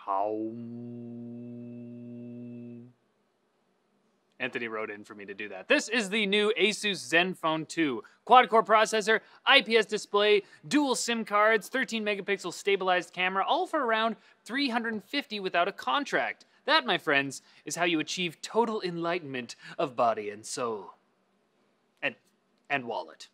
CHOW. Anthony wrote in for me to do that. This is the new ASUS Zenfone 2. Quad-core processor, IPS display, dual SIM cards, 13 megapixel stabilized camera, all for around $350 without a contract. That, my friends, is how you achieve total enlightenment of body and soul. And wallet.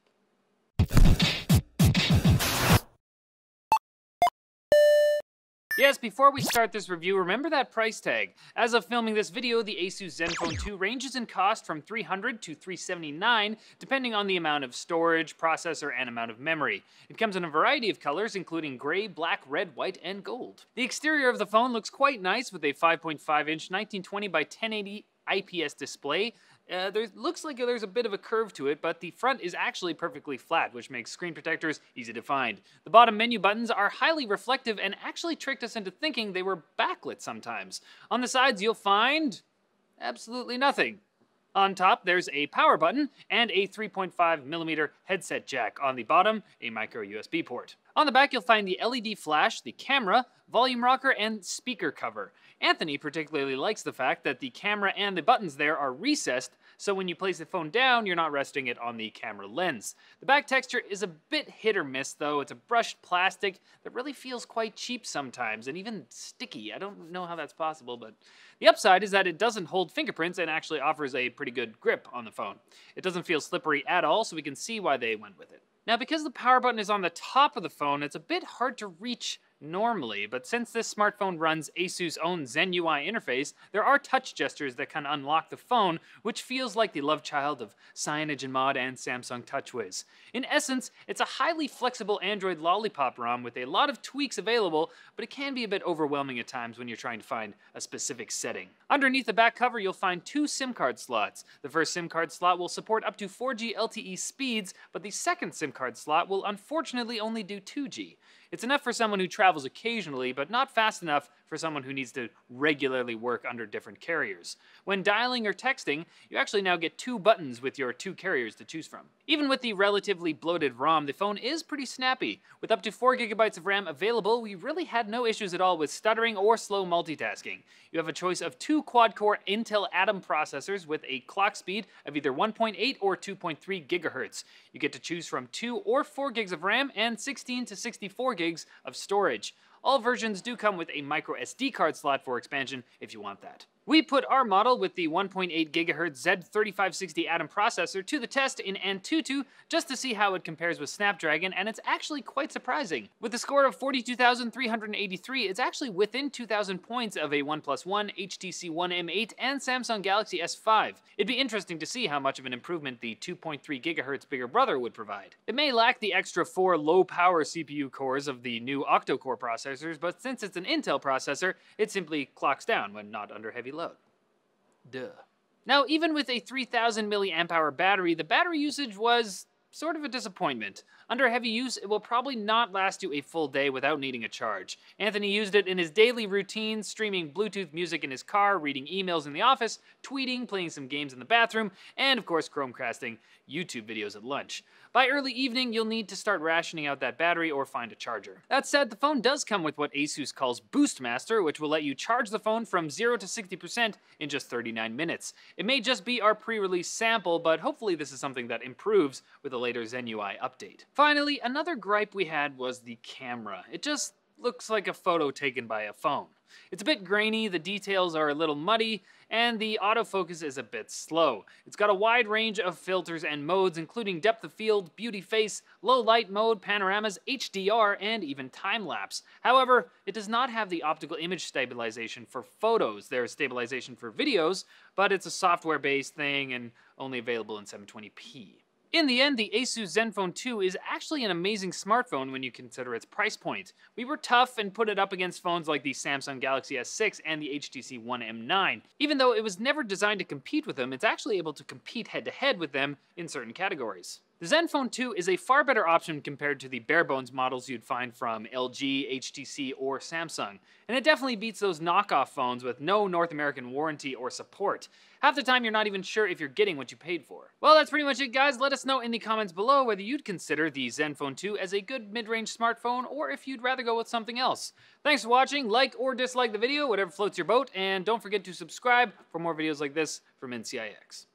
Yes, before we start this review, remember that price tag. As of filming this video, the ASUS Zenfone 2 ranges in cost from $300 to $379, depending on the amount of storage, processor, and amount of memory. It comes in a variety of colors, including gray, black, red, white, and gold. The exterior of the phone looks quite nice with a 5.5-inch 1920 by 1080 IPS display. There looks like there's a bit of a curve to it, but the front is actually perfectly flat, which makes screen protectors easy to find. The bottom menu buttons are highly reflective and actually tricked us into thinking they were backlit sometimes. On the sides, you'll find absolutely nothing. On top, there's a power button and a 3.5mm headset jack. On the bottom, a micro USB port. On the back, you'll find the LED flash, the camera, volume rocker, and speaker cover. Anthony particularly likes the fact that the camera and the buttons there are recessed, so when you place the phone down, you're not resting it on the camera lens. The back texture is a bit hit or miss, though. It's a brushed plastic that really feels quite cheap sometimes, and even sticky. I don't know how that's possible, but the upside is that it doesn't hold fingerprints and actually offers a pretty good grip on the phone. It doesn't feel slippery at all, so we can see why they went with it. Now, because the power button is on the top of the phone, it's a bit hard to reach normally, but since this smartphone runs ASUS' own Zen UI interface, there are touch gestures that can unlock the phone, which feels like the love child of CyanogenMod and Samsung TouchWiz. In essence, it's a highly flexible Android lollipop ROM with a lot of tweaks available, but it can be a bit overwhelming at times when you're trying to find a specific setting. Underneath the back cover, you'll find two SIM card slots. The first SIM card slot will support up to 4G LTE speeds, but the second SIM card slot will unfortunately only do 2G. It's enough for someone who travels occasionally, but not fast enough for someone who needs to regularly work under different carriers. When dialing or texting, you actually now get two buttons with your two carriers to choose from. Even with the relatively bloated ROM, the phone is pretty snappy. With up to 4 GB of RAM available, we really had no issues at all with stuttering or slow multitasking. You have a choice of two quad-core Intel Atom processors with a clock speed of either 1.8 or 2.3 GHz. You get to choose from 2 or 4 gigs of RAM and 16 to 64 gigs of storage. All versions do come with a micro SD card slot for expansion if you want that. We put our model with the 1.8 GHz Z3560 Atom processor to the test in Antutu just to see how it compares with Snapdragon, and it's actually quite surprising. With a score of 42,383, it's actually within 2,000 points of a OnePlus One, HTC One M8, and Samsung Galaxy S5. It'd be interesting to see how much of an improvement the 2.3 GHz bigger brother would provide. It may lack the extra 4 low-power CPU cores of the new octa-core processors, but since it's an Intel processor, it simply clocks down when not under heavy load. Duh. Now, even with a 3,000 mAh battery, the battery usage was sort of a disappointment. Under heavy use, it will probably not last you a full day without needing a charge. Anthony used it in his daily routine, streaming Bluetooth music in his car, reading emails in the office, tweeting, playing some games in the bathroom, and of course Chromecasting YouTube videos at lunch. By early evening, you'll need to start rationing out that battery or find a charger. That said, the phone does come with what ASUS calls Boost Master, which will let you charge the phone from 0 to 60% in just 39 minutes. It may just be our pre-release sample, but hopefully this is something that improves with a later Zen UI update. Finally, another gripe we had was the camera. It just looks like a photo taken by a phone. It's a bit grainy, the details are a little muddy, and the autofocus is a bit slow. It's got a wide range of filters and modes, including depth of field, beauty face, low light mode, panoramas, HDR, and even time-lapse. However, it does not have the optical image stabilization for photos. There's stabilization for videos, but it's a software-based thing and only available in 720p. In the end, the ASUS Zenfone 2 is actually an amazing smartphone when you consider its price point. We were tough and put it up against phones like the Samsung Galaxy S6 and the HTC One M9. Even though it was never designed to compete with them, it's actually able to compete head-to-head with them in certain categories. The Zenfone 2 is a far better option compared to the bare-bones models you'd find from LG, HTC, or Samsung, and it definitely beats those knockoff phones with no North American warranty or support. Half the time you're not even sure if you're getting what you paid for. Well, that's pretty much it, guys. Let us know in the comments below whether you'd consider the Zenfone 2 as a good mid-range smartphone, or if you'd rather go with something else. Thanks for watching. Like or dislike the video, whatever floats your boat, and don't forget to subscribe for more videos like this from NCIX.